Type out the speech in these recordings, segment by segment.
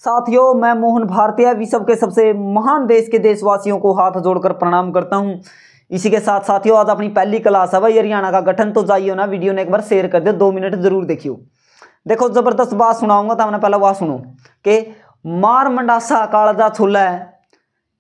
साथियों, मैं मोहन भारतीय विश्व के सबसे महान देश के देशवासियों को हाथ जोड़कर प्रणाम करता हूं। इसी के साथ साथियों, आज अपनी पहली क्लास है भाई हरियाणा का गठन। तो जाइए ना, वीडियो ने एक बार शेयर कर दो, 2 मिनट जरूर देखियो। देखो, जबरदस्त बात सुनाऊंगा तो हमने पहले वह सुनो कि मार मंडासा कालजा छोला है,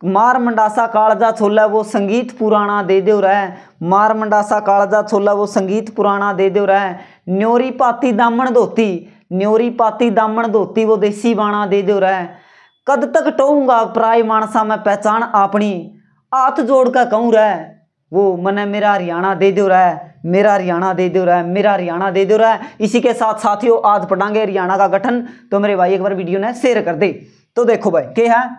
मार मंडासा कालजा छोला वो संगीत पुराना दे दो रहा है, मार मंडासा कालजा छोला वो संगीत पुराना दे दो रहा है। न्योरी पाती दामन धोती, न्योरी पाती दामन धोती वो देसी बाणा दे दो रहा है। कद तक टोऊंगा पराई मानसा में पहचान अपनी, हाथ जोड़ कर कहूँ रहा है वो मने मेरा हरियाणा दे दो रहा है, मेरा हरियाणा दे दो रहा है, मेरा हरियाणा दे दो रहा है। इसी के साथ साथियों, आज पढ़ांगे हरियाणा का गठन। तो मेरे भाई एक बार वीडियो ने शेयर कर दे। तो देखो भाई, क्या है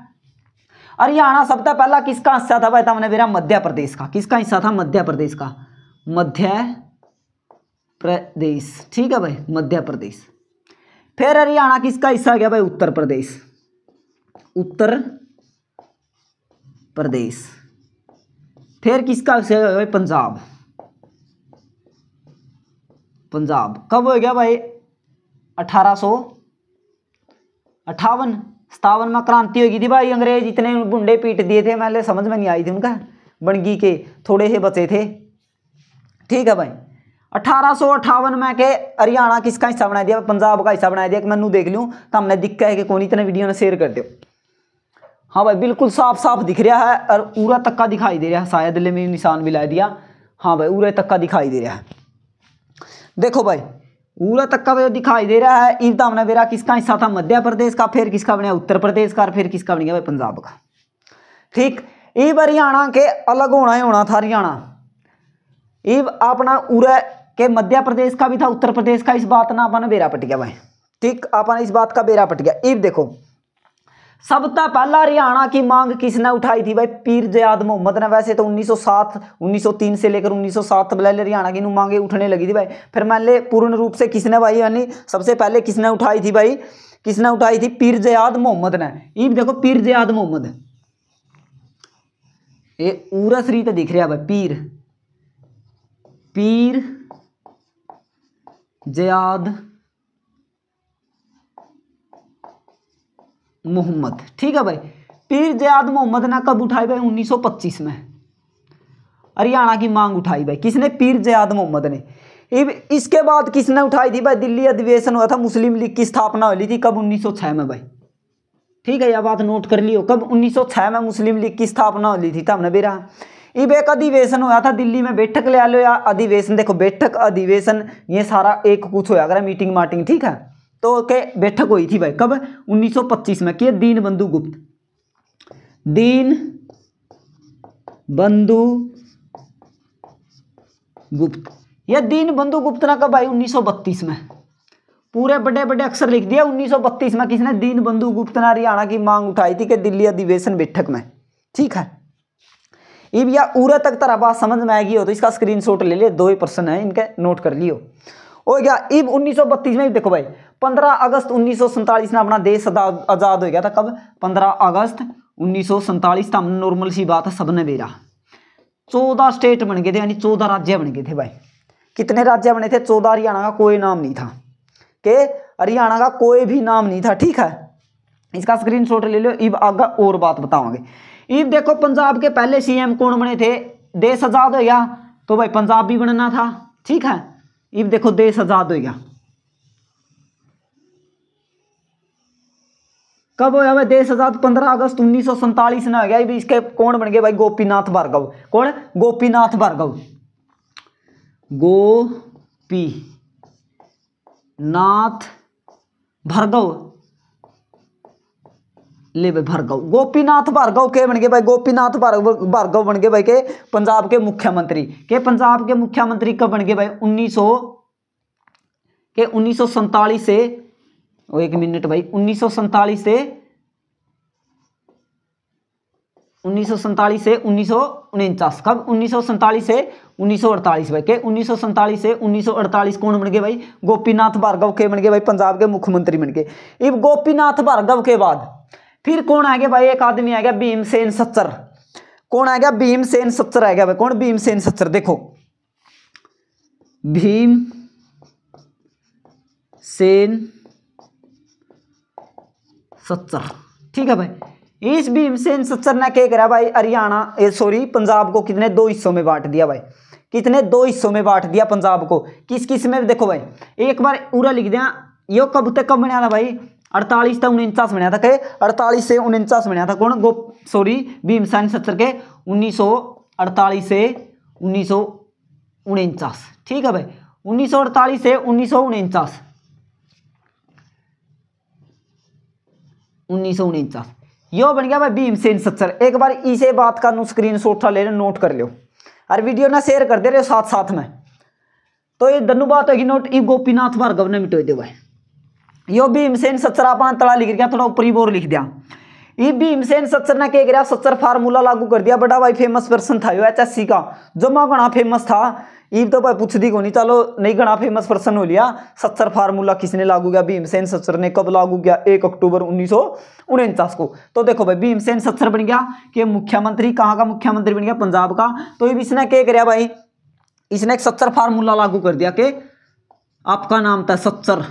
हरियाणा सबसे पहला किसका हिस्सा था भाई? हमने मेरा मध्य प्रदेश का। किसका हिस्सा था? मध्य प्रदेश का। मध्य प्रदेश, ठीक है भाई, मध्य प्रदेश। फिर हरियाणा किसका हिस्सा गया भाई? उत्तर प्रदेश, उत्तर प्रदेश। फिर किसका हिस्सा गया भाई? पंजाब, पंजाब। कब हो गया भाई? 1858-57 में क्रांति होगी थी भाई। अंग्रेज इतने गुंडे पीट दिए थे, मैंने समझ में नहीं आई थी उनका, बनगी के थोड़े से बचे थे, ठीक है भाई। 1858 में के हरियाणा किसका हिस्सा बना दिया? पंजाब का हिस्सा बना दिया। कि मैनू देख लूँ तो हमने दिक्कत है कि कौन, इतने वीडियो ने शेयर कर दो। हाँ भाई, बिल्कुल साफ साफ दिख रहा है और पूरा तक्का दिखाई दे रहा है। शायद ले में निशान भी ला दिया। हाँ भाई, पूरा तक्का दिखाई दे रहा है। देखो भाई, पूरा तक्का तो दिखाई दे रहा है। इब हमने मेरा किसका हिस्सा था? मध्य प्रदेश का। फिर किसका बना? उत्तर प्रदेश का। फिर किसका बन गया भाई? पंजाब का। ठीक। इब हरियाणा के अलग होना ही होना था हरियाणा। इब अपना उरे के मध्य प्रदेश का भी था, उत्तर प्रदेश का। इस बात ना अपना बेरा पट गया भाई। ठीक, अपना इस बात का बेरा पट गया। इब देखो, सबसे पहला हरियाणा की मांग किसने उठाई थी भाई? पीर जयाद मोहम्मद ने। वैसे तो 1907 1903 से लेकर 1907 तक हरियाणा की मांगे उठने लगी थी भाई। फिर मान ले पूर्ण रूप से किसने भाई, यानी सबसे पहले किसने उठाई थी भाई? किसने उठाई थी? पीर जयाद मोहम्मद ने। इब देखो, पीर जयाद मोहम्मद, ये उरस रीत दिख रहा भाई। पीर, पीर जयाद मोहम्मद, ठीक है भाई। पीर जयाद मोहम्मद ने कब उठाई भाई? 1925 में हरियाणा की मांग उठाई भाई। किसने? पीर जयाद मोहम्मद ने। इसके बाद किसने उठाई थी भाई? दिल्ली अधिवेशन हुआ था, मुस्लिम लीग की स्थापना हुई थी। कब? 1906 में भाई। ठीक है, यह बात नोट कर लियो। कब? 1906 में मुस्लिम लीग की स्थापना हुई थी। तब बेरा इब एक अधिवेशन हुआ था दिल्ली में। बैठक ले लो या अधिवेशन, देखो बैठक अधिवेशन ये सारा एक कुछ होया करे, मीटिंग माटिंग, ठीक है। तो के बैठक हुई थी भाई। कब? 1925 में। कि दीन बंधु गुप्त, दीन बंधु गुप्त। यह दीन बंधु गुप्त ना कब भाई? 1932 में। पूरे बड़े बड़े अक्षर लिख दिया। 1932 में किसने? दीन बंधु गुप्त ने हरियाणा की मांग उठाई थी कि दिल्ली अधिवेशन बैठक में, ठीक है। इब या उरे तक तरह बात समझ में आएगी हो तो इसका स्क्रीनशॉट ले ले। 2 ही प्रश्न है इनके, नोट कर लियो। हो गया। इब 1932 में देखो भाई, 15 अगस्त 1947 में अपना देश आजाद हो गया था। कब? 15 अगस्त 1947। तो हमने नॉर्मल सी बात है, सबने बेरा 14 स्टेट बन गए थे, यानी 14 राज्य बन गए थे भाई। कितने राज्य बने थे? 14। हरियाणा का कोई नाम नहीं था, कि हरियाणा का कोई भी नाम नहीं था, ठीक है। इसका स्क्रीनशॉट ले लो। इब आगे और बात बताओगे। इब देखो, पंजाब के पहले सीएम कौन बने थे? देश आजाद हो गया तो भाई पंजाब भी बनना था, ठीक है। इब देखो, देश आजाद हो गया। कब होया भाई देश आजाद? 15 अगस्त 1947 में हो गया। इब इसके कौन बन गए भाई? गोपीनाथ भार्गव। कौन? गोपीनाथ भार्गव, गोपीनाथ भार्गव। ले भाई भार्गव, गोपीनाथ भार्गव के बन गए भाई? गोपीनाथ भार्गव बन गए भाई के पंजाब के मुख्यमंत्री। के पंजाब के मुख्यमंत्री कब बन गए भाई? 1947 से, एक मिनट भाई, 1947 से 1949। कब? 1947 से 1948 भाई। के 1947 से 1948 कौन बन गए भाई? गोपीनाथ भार्गव के बन गए भाई, पंजाब के मुख्यमंत्री बन गए। इब गोपीनाथ भार्गव के बाद फिर कौन आ गया भाई? एक आदमी आ गया, भीमसेन सच्चर। कौन आ गया? भीमसेन सच्चर आ गया भाई। कौन? भीमसेन सच्चर। देखो, भीमसेन सच्चर। ठीक है भाई, इस भीमसेन सच्चर ने क्या करा भाई, हरियाणा सॉरी पंजाब को कितने दो हिस्सों में बांट दिया भाई, कितने दो हिस्सों में बांट दिया पंजाब को। किस किस में देखो भाई, एक बार पूरा लिख दिया। यो कब तक कब बनया था भाई, 48 से 49 बनया था, के 48 से 49 बनया था कौन सॉरी भीमसेन सच्चर के 1948 से 1949। ठीक है भाई, 1948 से 1949 1949 यो बन गया भाई भीमसेन सच्चर। एक बार इसे बात का स्क्रीनशॉट ले नोट कर लो और वीडियो ना शेयर कर दे रहे साथ साथ में। तो ये दनु बात होगी नोट, ई गोपीनाथ भार्गव ने मिटो दे भाई। यो भीमसेन सच्चर अपना तला लिख दिया, थोड़ा ऊपरी बोर लिख दिया। ये भीमसेन सच्चर ने क्या किया, सच्चर फार्मूला लागू कर दिया। बड़ा भाई फेमस पर्सन था यो HSC का, जमा घना फेमस था। ये तो भाई पूछ दी को नहीं, चलो नहीं घना फेमस पर्सन हो लिया। सच्चर फार्मूला किसने लागू किया, भीमसेन सच्चर ने। कब लागू किया, 1 अक्टूबर 1949 को। तो देखो भाई भीमसेन सच्चर बन गया कि मुख्यमंत्री, कहाँ का मुख्यमंत्री बन गया, पंजाब का। तो ये इसने क्या किया भाई, इसने एक सच्चर फार्मूला लागू कर दिया कि आपका नाम था सच्चर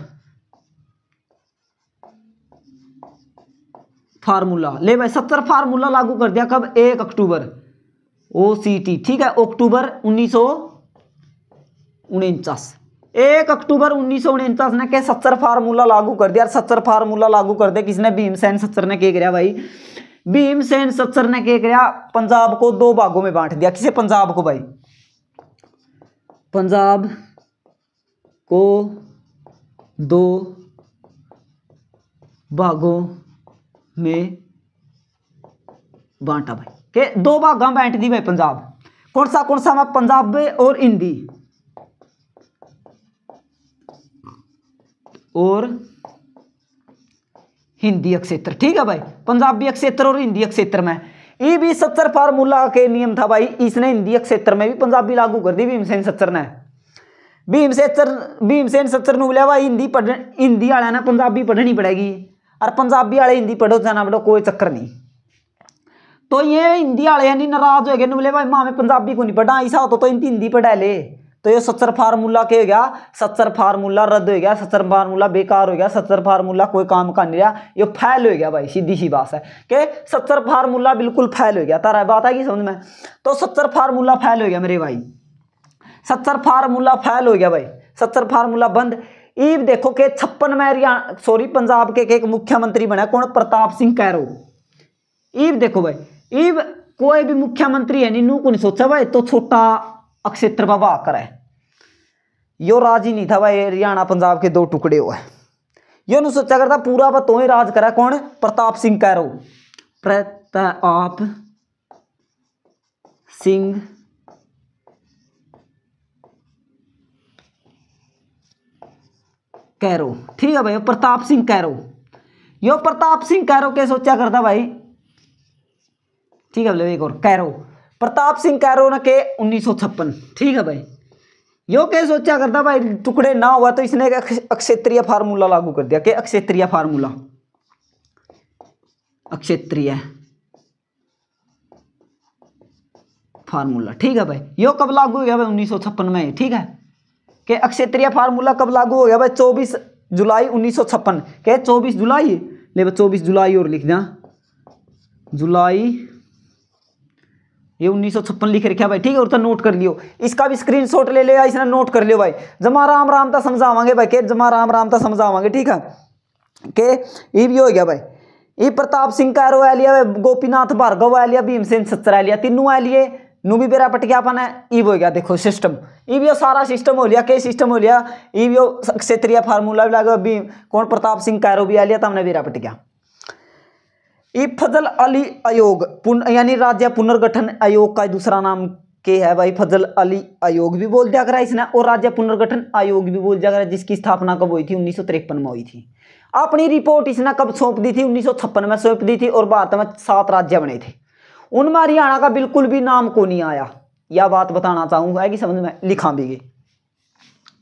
फार्मूला। ले भाई सच्चर फार्मूला लागू कर दिया कब, 1 अक्टूबर OCT। ठीक है, अक्टूबर 1949, 1 अक्टूबर 1949 ने क्या सच्चर फार्मूला लागू कर दिया। सच्चर फार्मूला लागू कर दिया किसने, भीमसेन सच्चर ने। क्या किया भाई, भीमसेन सच्चर ने क्या किया, पंजाब को 2 भागों में बांट दिया। किसे, पंजाब को भाई, पंजाब को 2 भागों में बांटा भाई, के 2 भागा बांट दी भाई पंजाब। कौन सा मैं, पंजाब और हिंदी और हिंदी क्षेत्र। ठीक है भाई, पंजाबी क्षेत्र और हिंदी क्षेत्र में। ये भी सच्चर फार्मूला के नियम था भाई, इसने हिंदी क्षेत्र में भी पंजाबी लागू कर दी भीमसेन सच्चर ने। भीमसेन सच्चर ने बोला भाई हिंदी वाले ने पंजाबी पढ़नी पड़ेगी, और पंजाबी वाले हिंदी पढ़ो जाना पढ़ो, कोई चक्कर नहीं। तो ये हिंदी वाले यानी नाराज हो गए, बोले भाई माँ में पंजाबी को नहीं पढ़ा, ऐसा हो तो इनकी हिंदी पढ़ा ले। तो ये सच्चर फार्मूला क्या हो गया, सच्चर फार्मूला रद्द हो गया, सच्चर फार्मूला बेकार हो गया, सच्चर फार्मूला कोई काम का नहीं रहा, ये फैल हो गया भाई। सीधी सी बात है कि सच्चर फार्मूला बिल्कुल फैल हो गया। तारा बात आई समझ में। तो सच्चर फार्मूला फैल हो गया मेरे भाई, सच्चर फार्मूला फैल हो गया भाई, सच्चर फार्मूला बंद। ईब देखो के 56 में हरियाणा सॉरी पंजाब के एक मुख्यमंत्री बना कौन, प्रताप सिंह कैरो। ईब देखो भाई, ईब कोई भी मुख्यमंत्री है नहीं नू को नहीं सोचा भाई तो छोटा क्षेत्र बाबा आकर है। यो राज ही नहीं था भाई, हरियाणा पंजाब के 2 टुकड़े हुए। यो नहीं सोचा करता पूरा बा तो ही राज करा कौन, प्रताप सिंह कैरो। प्रताप सिंह कैरो। ठीक है भाई, प्रताप सिंह कैरो। यो प्रताप सिंह कैरो के सोचा करता भाई। ठीक है एक और कैरो, प्रताप सिंह कैरो ने के 1956। ठीक है भाई, यो क्या सोचा करता भाई टुकड़े ना हुआ तो इसने अक्षेत्रीय फार्मूला लागू कर दिया कि अक्षेत्रीय फार्मूला, अक्षेत्रीय फार्मूला। ठीक है भाई, यो कब लागू हो गया भाई, 1956 में। ठीक है, कि अक्षेत्रीय फार्मूला कब लागू हो गया भाई, 24 जुलाई 1956 के 24 जुलाई ले 24 जुलाई और लिख दिया जुलाई, ये 1956 लिख रखा भाई। ठीक है, और तो नोट कर लियो, इसका भी स्क्रीनशॉट ले लिया, इसने नोट कर लियो भाई। जमा राम राम तो समझावांगे भाई, के जमा राम राम तो समझावांगे। ठीक है, के ये भी हो गया भाई, ये प्रताप सिंह कैरो आ लिया, गोपीनाथ भार्गव आ लिया, भीमसेन सच्चर आ लिया, तीनों आ लिए। नू भी बेरा पटकियापन है, ये हो गया देखो सिस्टम, ये भी सारा सिस्टम हो लिया। के सिस्टम हो लिया, ये भी क्षेत्रीय फार्मूला भी लगा, भी कौन प्रताप सिंह कैरो भी आ लिया, तो हमने बेरा पटकिया। ये फजल अली आयोग यानी राज्य पुनर्गठन आयोग का दूसरा नाम के है भाई, फजल अली आयोग भी बोल दिया करा इसने, और राज्य पुनर्गठन आयोग भी बोल दिया करा, जिसकी स्थापना कब हुई थी, 1953 में हुई थी। अपनी रिपोर्ट इसने कब सौंप दी थी, 1956 में सौंप दी थी, और भारत में 7 राज्य बने थे, उनमें हरियाणा का बिल्कुल भी नाम को नहीं आया। यह बात बताना चाहूंगा कि समझ में लिखा भी गई।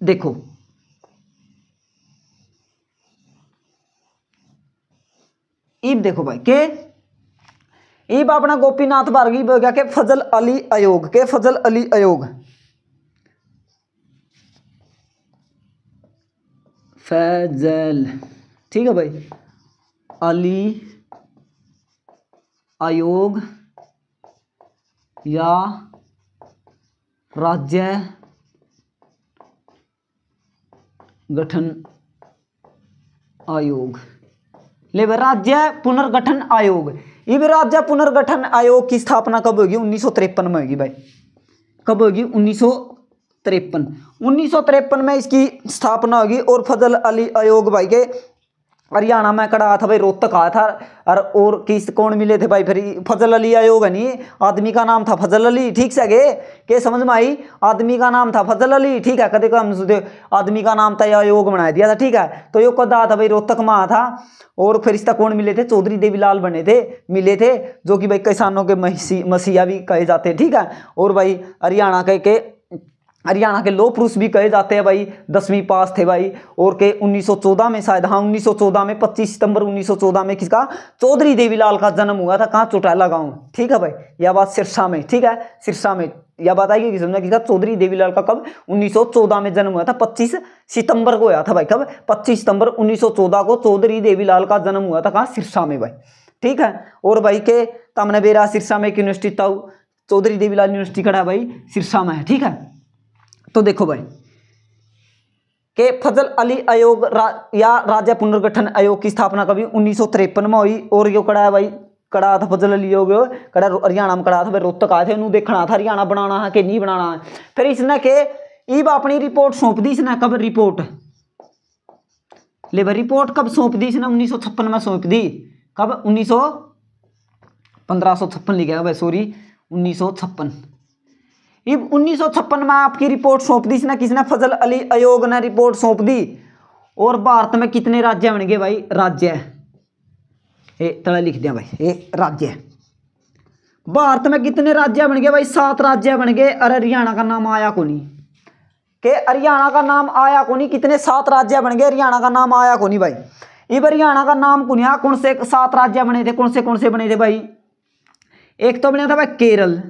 देखो ईब देखो भाई के ईब अपना गोपीनाथ भार्गव हो गया के फजल अली आयोग, के फजल अली आयोग, फजल। ठीक है भाई, अली आयोग या राज्य गठन आयोग। ले भाई राज्य पुनर्गठन आयोग। ये भी राज्य पुनर्गठन आयोग की स्थापना कब होगी? 1953 में होगी भाई। कब होगी? 1953 में इसकी स्थापना होगी। और फजल अली आयोग भाई के हरियाणा में कड़ा था भाई, रोहतक आया था। और किस कौन मिले थे भाई? फिर फजल अली आयोग है नहीं, आदमी का नाम था फजल अली। ठीक से गे के समझ में आई? आदमी का नाम था फजल अली। ठीक है, कदे कम आदमी का नाम था, यह आयोग बना दिया था। ठीक है, तो यो कदा था भाई, रोहतक में आया था। और फिर इसका कौन मिले थे? चौधरी देवीलाल बने थे, मिले थे, जो कि भाई किसानों के मसीहा भी कहे जाते हैं। ठीक है, और भाई हरियाणा के लोह पुरुष भी कहे जाते हैं भाई। 10वीं पास थे भाई। और के 1914 में शायद, हाँ 1914 में 25 सितंबर 1914 में किसका? चौधरी देवीलाल का जन्म हुआ था। कहाँ? चौटाला गांव। ठीक है भाई, यह बात सिरसा में। ठीक है, सिरसा में यह बात आएगी समझना किसका? चौधरी देवीलाल का कब? 1914 में जन्म हुआ था। 25 सितंबर को हुआ था भाई। कब? 25 सितंबर 1914 को चौधरी देवीलाल का जन्म हुआ था। कहाँ? सिरसा में भाई। ठीक है, और भाई के तमने बेरा सिरसा में यूनिवर्सिटी था, चौधरी देवीलाल यूनिवर्सिटी खड़ा भाई सिरसा में है। ठीक है, तो देखो भाई के फजल अली आयोग या राज्य पुनर्गठन आयोग की स्थापना कभी 1953 में हुई। और यो कड़ा है भाई, कड़ा था फजल अली आयोग, कड़ा हरियाणा में कड़ा था भाई। रोहतक आए थे, उन्होंने देखना था हरियाणा बनाना है कि नहीं बनाना है। फिर इसने के ईब अपनी रिपोर्ट सौंप दी। इसने कब रिपोर्ट? ले भाई रिपोर्ट कब सौंप दी इसने? 1956 में सौंप दी। कब? 1556 लिखा भाई, सॉरी 1956। इब 1956 में आपकी रिपोर्ट सौंप दी इसने, किसने? फजल अली आयोग ने रिपोर्ट सौंप दी। और भारत में कितने राज्य बन गए भाई? राज्य तला लिख दिया भाई, राज्य। भारत में कितने राज्य बन गए भाई? 7 राज्य बन गए। अरे हरियाणा का नाम आया को नहीं? के हरियाणा का नाम आया को नहीं? कितने? 7 राज्य बन गए, हरियाणा का नाम आया को नहीं भाई। इब हरियाणा का नाम को नहीं, कौन से 7 राज्य बने थे? कौन से बने थे भाई? एक तो बना था भाई केरल,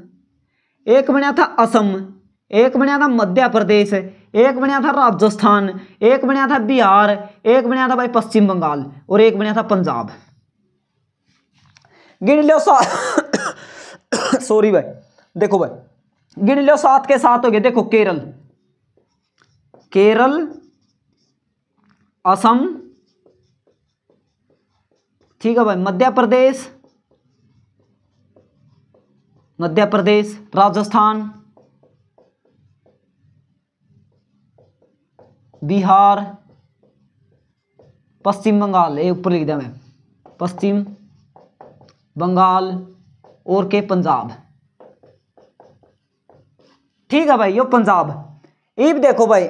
एक बनया था असम, एक बनया था मध्य प्रदेश, एक बनया था राजस्थान, एक बनया था बिहार, एक बनया था भाई पश्चिम बंगाल, और एक बनया था पंजाब। गिन लो 7 सॉरी भाई, देखो भाई गिन लो 7 के 7 हो गए। देखो केरल, असम, ठीक है भाई, मध्य प्रदेश, राजस्थान, बिहार, पश्चिम बंगाल, ये ऊपर लिख दिया मैं, पश्चिम बंगाल और के पंजाब। ठीक है भाई, यो पंजाब। इब देखो भाई,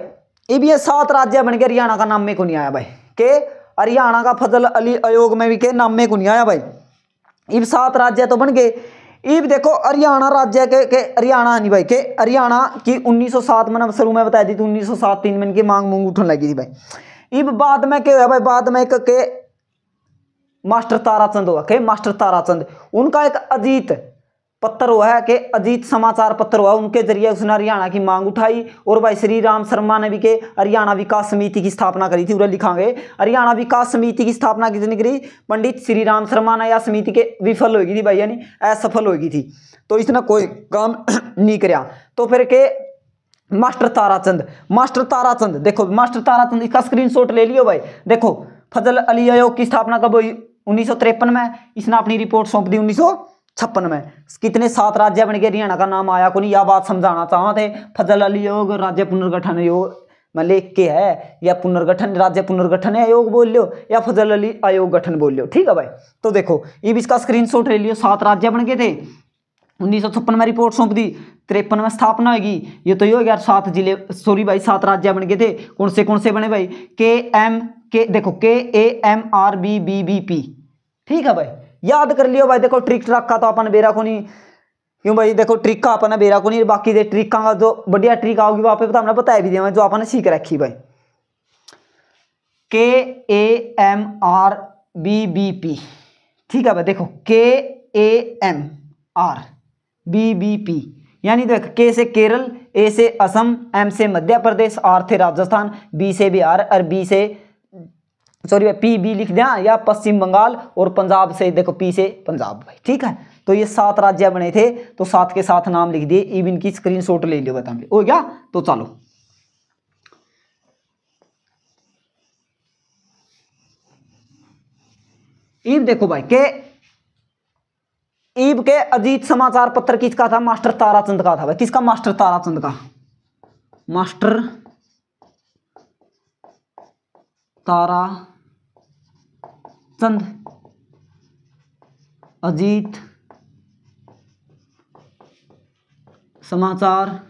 इब ये 7 राज्य बन गए, हरियाणा का नाम में को नहीं आया भाई। के हरियाणा का फजल अली आयोग में भी के नाम में को नहीं आया भाई। इब 7 राज्य तो बन गए। इब देखो हरियाणा राज्य के हरियाणा नहीं भाई, के हरियाणा की 1907 में शुरू में बताई दी थी, 1907-3 में इनकी मांग उठने लगी थी भाई। इब बाद में क्या हुआ भाई? बाद में के मास्टर ताराचंद हुआ, के मास्टर ताराचंद, उनका एक अजीत पत्र हुआ है, कि अजीत समाचार पत्र हुआ, उनके जरिए उसने हरियाणा की मांग उठाई। और भाई श्री राम शर्मा ने भी के हरियाणा विकास समिति की स्थापना करी थी। उन्हें लिखांगे हरियाणा विकास समिति की स्थापना किसने करी? पंडित श्री राम शर्मा ने। या समिति के विफल होगी थी भाई, यानी असफल होगी थी, तो इसने कोई काम नहीं कराया। तो फिर के मास्टर ताराचंद देखो, मास्टर ताराचंद, इसका स्क्रीनशॉट ले लियो भाई। देखो फजल अली आयोग की स्थापना कब हुई? 1953 में। इसने अपनी रिपोर्ट सौंप दी 1956 में। कितने? 7 राज्य बन गए, हरियाणा का नाम आया को नहीं। यह बात समझाना चाहते। फजल अली आयोग राज्य पुनर्गठन आयोग में लेख के है, या पुनर्गठन राज्य पुनर्गठन आयोग बोल लो, या फजल अली आयोग गठन बोल लो। ठीक है भाई, तो देखो ये भी इसका स्क्रीनशॉट ले लियो। 7 राज्य बन गए थे, 1956 में रिपोर्ट सौंप दी, 53 में स्थापना होगी। ये तो ये हो गया 7 जिले, सॉरी भाई 7 राज्य बन गए थे। कौन से बने भाई? देखो KAMRBBBP। ठीक है भाई, याद कर लियो भाई। देखो ट्रिक का तो अपन बेरा को नहीं, क्यों भाई? देखो ट्रिक का अपन बेरा को नहीं, बाकी दे ट्रिक का जो बढ़िया ट्रिक आओगी वहां पे तो हमने बताया भी दिया, जो अपन सीख रखी भाई। KAMRBBP। ठीक है भाई, देखो KAMRBBP, यानी देख के से केरल, ए से असम, एम से मध्य प्रदेश, आर से राजस्थान, बी से बिहार और बी से सॉरी भाई PB लिख दिया, या पश्चिम बंगाल, और पंजाब से देखो P से पंजाब भाई, ठीक है। तो ये 7 राज्य बने थे, तो 7 के 7 नाम लिख दिए। अब इनकी स्क्रीनशॉट ले लियो, बता हो गया। तो चलो ईब देखो भाई के ईब के अजीत समाचार पत्र किसका था? मास्टर ताराचंद का था भाई। किसका? मास्टर ताराचंद का। मास्टर ताराचंद अजीत समाचार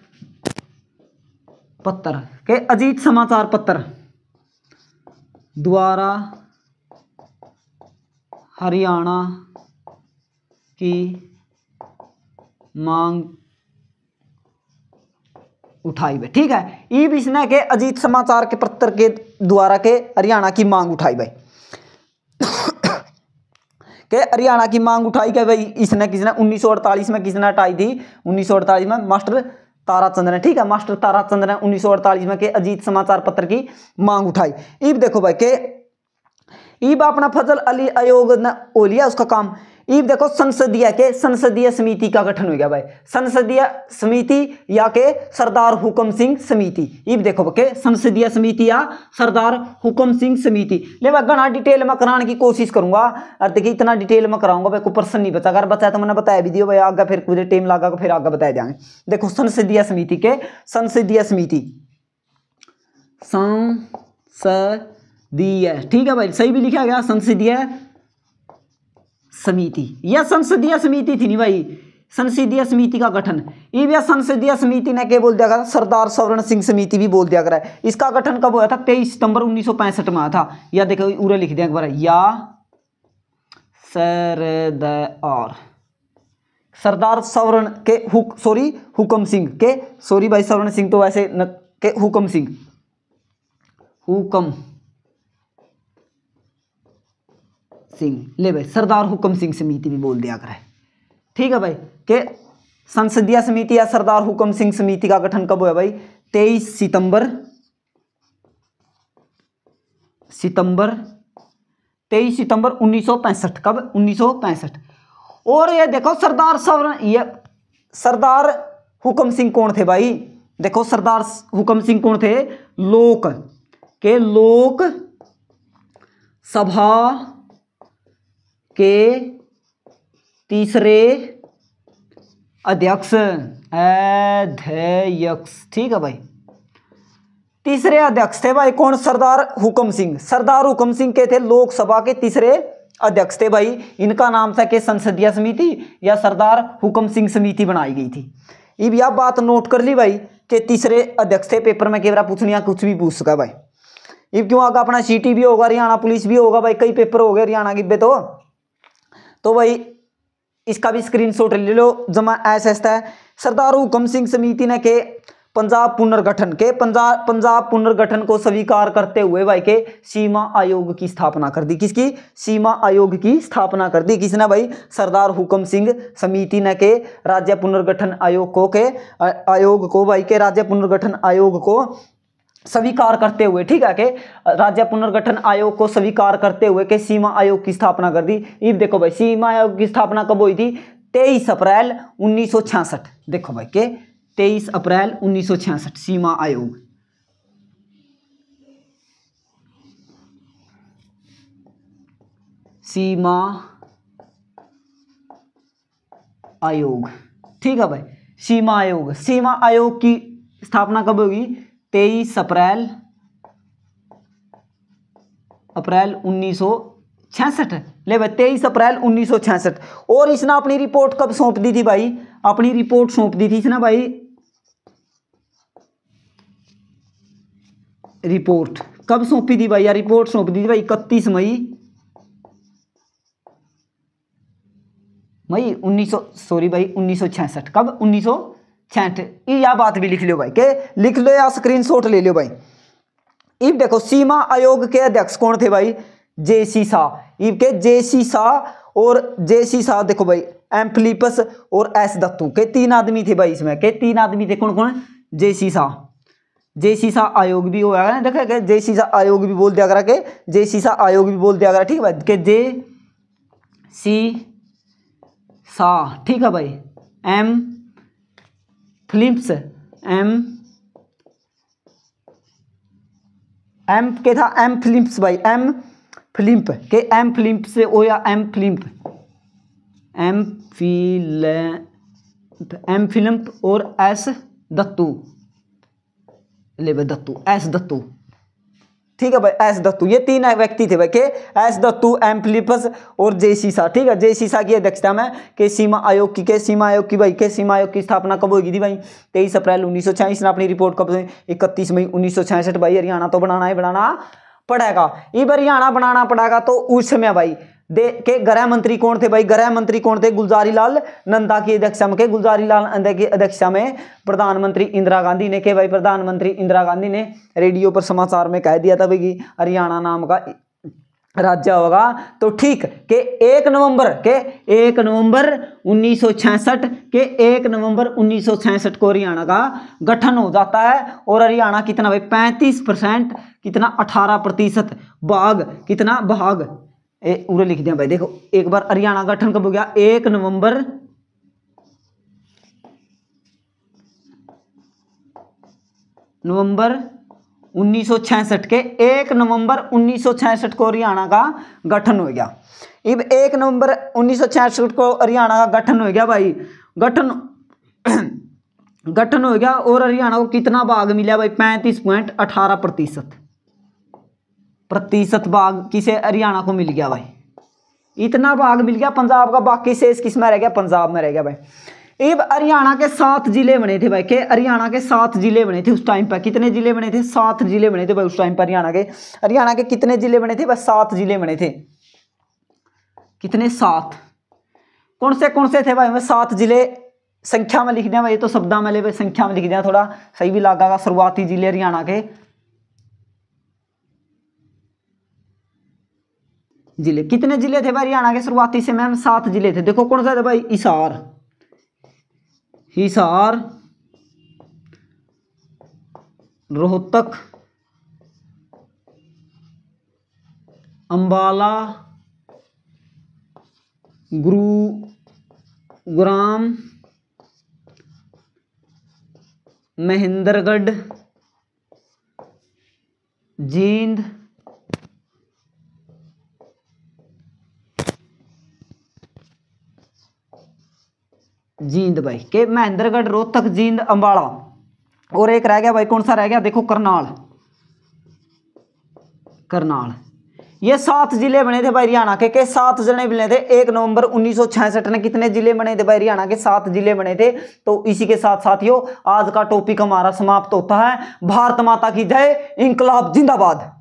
पत्र के अजीत समाचार पत्र द्वारा हरियाणा की मांग उठाई भाई, ठीक है। ईब इसने के अजीत समाचार के पत्र के द्वारा के हरियाणा की मांग उठाई भाई के हरियाणा की मांग उठाई के भाई इसने किसने 1948 में किसने हटाई थी? 1948 में मास्टर ताराचंद ने, ठीक है। मास्टर ताराचंद ने 1948 में के अजीत समाचार पत्र की मांग उठाई। ईब देखो भाई के ईब अपना फजल अली आयोग ने ओ लिया उसका काम। ईब देखो संसदीय समिति का गठन हो गया भाई। संसदीय समिति या के सरदार हुकम सिंह समिति। ईब देखो के संसदीय समिति या सरदार हुकम सिंह समिति। ले भाई घना डिटेल में कराने की कोशिश करूंगा, और देखिए इतना डिटेल में कराऊंगा भाई, कोई प्रश्न नहीं बचा। अगर बचाया तो मैंने बताया भी दियो भाई, आगे फिर मुझे टाइम लगा फिर आगे बताया जाएंगे। देखो संसदीय समिति के संसदीय समिति संसदीय, ठीक है भाई, सही भी लिखा गया संसदीय समिति। यह संसदीय समिति थी नहीं भाई, संसदीय समिति का गठन। यह संसदीय समिति ने क्या बोल दिया करा? सरदार सवर्ण सिंह समिति भी बोल दिया करा। इसका गठन कब हुआ था? 23 सितंबर 1965 में आया था। या देखो उरे लिख दिया एक बार, या सरदार सवर्ण के हुकम सिंह के, सॉरी भाई सवर्ण सिंह तो वैसे न, के हुकम सिंह ले भाई, सरदार हुकम सिंह समिति भी बोल दिया करे, ठीक है भाई। के संसदीय समिति या सरदार हुकम सिंह समिति का गठन कब हुआ भाई? 23 सितंबर 1965। कब? 1965। और ये देखो सरदार सवर्ण, ये सरदार हुकम सिंह कौन थे भाई? देखो सरदार हुकम सिंह कौन थे? लोक सभा के तीसरे अध्यक्ष, ठीक है भाई, तीसरे अध्यक्ष थे भाई। कौन? सरदार हुकम सिंह। सरदार हुकम सिंह के थे लोकसभा के तीसरे अध्यक्ष थे भाई। इनका नाम था कि संसदीय समिति या सरदार हुकम सिंह समिति बनाई गई थी। अब यह बात नोट कर ली भाई कि तीसरे अध्यक्ष थे। पेपर में केवरा पूछनी या कुछ भी पूछ सका भाई। अब क्यों आगे अपना सीटी भी होगा, हरियाणा पुलिस भी होगा भाई, कई पेपर हो गए हरियाणा की तो भाई इसका भी स्क्रीनशॉट ले लो। जमा ऐसा है सरदार हुकम सिंह समिति ने के पंजाब पुनर्गठन को स्वीकार करते हुए भाई के सीमा आयोग की स्थापना कर दी। किसकी? सीमा आयोग की स्थापना कर दी। किसने भाई? सरदार हुकम सिंह समिति ने के राज्य पुनर्गठन आयोग को भाई के राज्य पुनर्गठन आयोग को स्वीकार करते हुए, ठीक है, के राज्य पुनर्गठन आयोग को स्वीकार करते हुए के सीमा आयोग की स्थापना कर दी। अब देखो भाई सीमा आयोग की स्थापना कब हुई थी? 23 अप्रैल 1966। देखो भाई के 23 अप्रैल 1966 सीमा आयोग। सीमा आयोग, ठीक है भाई, सीमा आयोग की स्थापना कब होगी? 23 अप्रैल 1966। ले भाई 23 अप्रैल 1966। और इसने अपनी रिपोर्ट कब सौंप दी थी भाई? अपनी रिपोर्ट सौंप दी थी इसने भाई, रिपोर्ट कब सौंपी थी भाई? यार रिपोर्ट सौंप दी थी भाई 31 मई 1966। कब? 1966। यह बात भी लिख लो भाई के, लिख लो या स्क्रीनशॉट ले लो भाई। अब देखो सीमा आयोग के अध्यक्ष कौन थे भाई? जेसी शाह। इब के जेसी शाह देखो भाई, एम फिलिप्स और एस दत्तू के 3 आदमी थे भाई। इसमें के 3 आदमी थे। कौन कौन? जेसी शाह, जय सीसा आयोग भी होगा ना, देखा कि जय सीसा आयोग भी बोल दिया करा के, जय सीसा आयोग भी बोल दिया करा, ठीक है भाई, के जय सी सा, ठीक है भाई, एम फिलिप्स, एम के था एम फिलिप्स भाई, एम फिलिप के, एम फिलिप से ओ या एम फिलिप, एम फिलिप और एस दत्तू, ले भाई दत्तू, एस दत्तू, ठीक है भाई, एस दत्तू, ये तीन व्यक्ति थे भाई के, एस दत्तू, एम फिलिपस और जय सीसा, ठीक है। जय सीसा की अध्यक्षता में के सीमा आयोग की, के सीमा आयोग की भाई, के सीमा आयोग की स्थापना कब होगी थी भाई, 23 अप्रैल 1946 ने अपनी रिपोर्ट कब, 31 मई 1966 भाई। हरियाणा तो बनाना पड़ेगा, ये हरियाणा बनाना पड़ेगा। तो उस समय भाई के गृह मंत्री कौन थे भाई, गृह मंत्री कौन थे, गुलजारी लाल नंदा की अध्यक्षता में, के गुलजारी लाल नंदा की अध्यक्षता में प्रधानमंत्री इंदिरा गांधी ने, के भाई प्रधानमंत्री इंदिरा गांधी ने रेडियो पर समाचार में कह दिया था भाई कि हरियाणा नाम का राज्य होगा। तो ठीक के 1 नवंबर 1966 के 1 नवंबर 1966 को हरियाणा का गठन हो जाता है। और हरियाणा कितना भाई 35%, कितना 18% भाग, कितना भाग पूरे लिख दिया भाई। देखो एक बार हरियाणा गठन कब हो गया, 1 नवंबर 1966 के 1 नवंबर 1966 को हरियाणा का गठन हो गया। अब 1 नवंबर 1966 को हरियाणा का गठन हो गया भाई, गठन हो गया। और हरियाणा को कितना भाग मिला भाई 35.18% भाग किसे, हरियाणा को मिल गया भाई, इतना भाग मिल गया। पंजाब का बाकी शेष किस में रह गया, पंजाब में रह गया भाई। अब हरियाणा के 7 जिले बने थे भाई, के हरियाणा के 7 जिले बने थे उस टाइम पर। कितने जिले बने थे, 7 जिले बने थे भाई उस टाइम पर। हरियाणा के कितने जिले बने थे भाई, 7 जिले बने थे। कितने, 7। कौन से थे भाई, 7 जिले संख्या में लिख दिया भाई, तो शब्दा में ले भाई संख्या में लिख दिया, थोड़ा सही भी लगा। शुरुआती जिले हरियाणा के जिले, कितने जिले थे भाई हरियाणा के शुरुआती से मैम, 7 जिले थे। देखो कौन सा था भाई, हिसार, रोहतक, अंबाला, गुरुग्राम, महेंद्रगढ़, जींद, भाई के महेंद्रगढ़, रोहतक, जींद, अंबाला। और एक रह गया भाई, कौन सा रह गया, देखो करनाल। ये 7 जिले बने थे भाई हरियाणा के 7 जिले बने थे। 1 नवंबर 1966 ने कितने जिले बने थे भाई हरियाणा के, 7 जिले बने थे। तो इसी के साथ साथियों आज का टॉपिक हमारा समाप्त होता है। भारत माता की जय, इंकलाब जिंदाबाद।